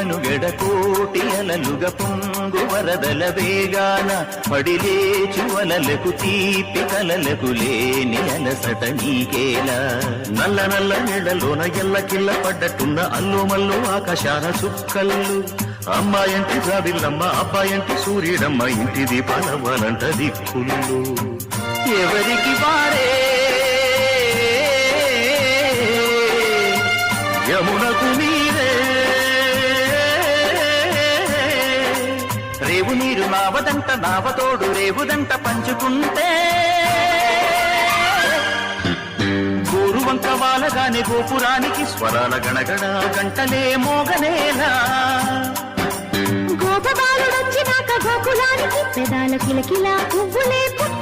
మనుగడ కోటి అలలుగ పొంగు వరదల వేగాన పడిలేచు అలలకు తీపి కలలకు లేని అలసట నీకేలా నల్ల నల్ల నీడలోన ఎల్లకిల్ల పడ్డట్టున్న అల్లు మల్లు ఆకాశాల చుక్కల్లు అమ్మాయంటి జాబిల్లమ్మ అబ్బాయంటి సూర్యుడమ్మ ఇంటి దీపాలవ్వాలంట దిక్కులు ఎవరికి వారే యమునకు నీరే రేవు నీరు నావదంట నావతోడు రేవుదంట పంచుకుంటే గోరువంక వాలగానే గోపురానికి స్వరాల గణగణ గంటలే మోగనేలా గోపబాలుడొచ్చినాక గోకులానికి పెదాల కిలకిలా పువ్వులే పుట్ట